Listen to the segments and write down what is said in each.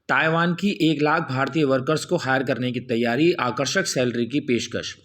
Taiwan की 1 लाख भारतीय workers को हायर करने की तैयारी, आकर्षक सैलरी की पेशकश।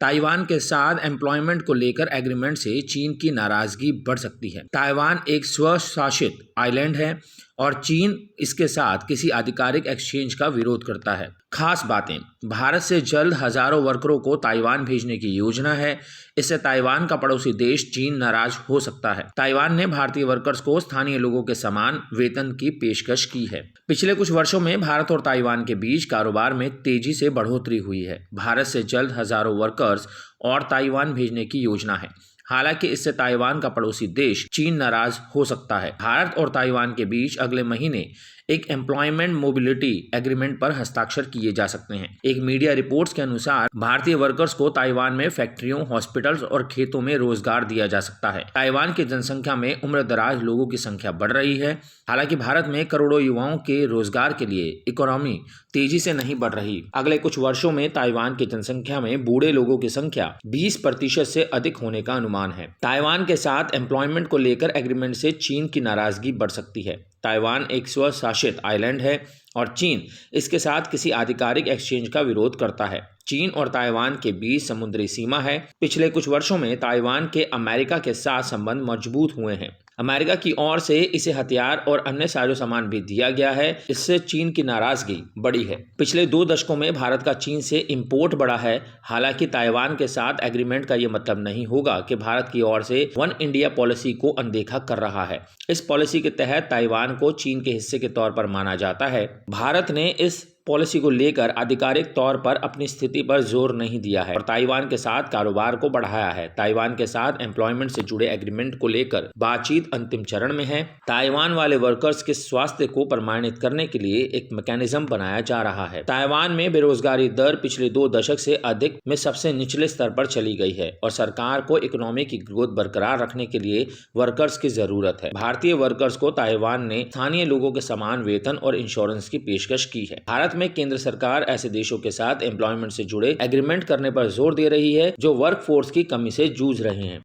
ताइवान के साथ एम्प्लॉयमेंट को लेकर एग्रीमेंट से चीन की नाराजगी बढ़ सकती है। ताइवान एक स्वशासित आइलैंड है और चीन इसके साथ किसी आधिकारिक एक्सचेंज का विरोध करता है। खास बातें, भारत से जल्द हजारों वर्करों को ताइवान भेजने की योजना है। इससे ताइवान का पड़ोसी देश चीन नाराज हो सकता है। ताइवान ने भारतीय वर्कर्स को स्थानीय लोगों के समान वेतन की पेशकश की है। पिछले कुछ वर्षों में भारत और ताइवान के बीच कारोबार में तेजी से बढ़ोतरी हुई है। भारत से जल्द हजारों वर्कर्स और ताइवान भेजने की योजना है। हालांकि इससे ताइवान का पड़ोसी देश चीन नाराज हो सकता है। भारत और ताइवान के बीच अगले महीने एक एम्प्लॉयमेंट मोबिलिटी एग्रीमेंट पर हस्ताक्षर किए जा सकते हैं। एक मीडिया रिपोर्ट्स के अनुसार भारतीय वर्कर्स को ताइवान में फैक्ट्रियों, हॉस्पिटल्स और खेतों में रोजगार दिया जा सकता है। ताइवान की जनसंख्या में उम्रदराज लोगों की संख्या बढ़ रही है। हालांकि भारत में करोड़ों युवाओं के रोजगार के लिए इकोनॉमी तेजी से नहीं बढ़ रही। अगले कुछ वर्षों में ताइवान की जनसंख्या में बूढ़े लोगों की संख्या 20% से अधिक होने का अनुमान है। ताइवान के साथ एम्प्लॉयमेंट को लेकर एग्रीमेंट से चीन की नाराजगी बढ़ सकती है। ताइवान एक स्वशासित आइलैंड है और चीन इसके साथ किसी आधिकारिक एक्सचेंज का विरोध करता है। चीन और ताइवान के बीच समुद्री सीमा है। पिछले कुछ वर्षों में ताइवान के अमेरिका के साथ संबंध मजबूत हुए हैं। अमेरिका की ओर से इसे हथियार और अन्य साजो सामान भी दिया गया है। इससे चीन की नाराजगी बढ़ी है। पिछले 2 दशकों में भारत का चीन से इंपोर्ट बढ़ा है। हालांकि ताइवान के साथ एग्रीमेंट का ये मतलब नहीं होगा कि भारत की ओर से वन इंडिया पॉलिसी को अनदेखा कर रहा है। इस पॉलिसी के तहत ताइवान को चीन के हिस्से के तौर पर माना जाता है। भारत ने इस पॉलिसी को लेकर आधिकारिक तौर पर अपनी स्थिति पर जोर नहीं दिया है और ताइवान के साथ कारोबार को बढ़ाया है। ताइवान के साथ एम्प्लॉयमेंट से जुड़े एग्रीमेंट को लेकर बातचीत अंतिम चरण में है। ताइवान वाले वर्कर्स के स्वास्थ्य को प्रमाणित करने के लिए एक मैकेनिज्म बनाया जा रहा है। ताइवान में बेरोजगारी दर पिछले 2 दशक से अधिक में सबसे निचले स्तर पर चली गई है और सरकार को इकोनॉमी की ग्रोथ बरकरार रखने के लिए वर्कर्स की जरूरत है। भारतीय वर्कर्स को ताइवान ने स्थानीय लोगों के समान वेतन और इंश्योरेंस की पेशकश की है। भारत में केंद्र सरकार ऐसे देशों के साथ एम्प्लॉयमेंट से जुड़े एग्रीमेंट करने पर जोर दे रही है जो वर्कफोर्स की कमी से जूझ रहे हैं।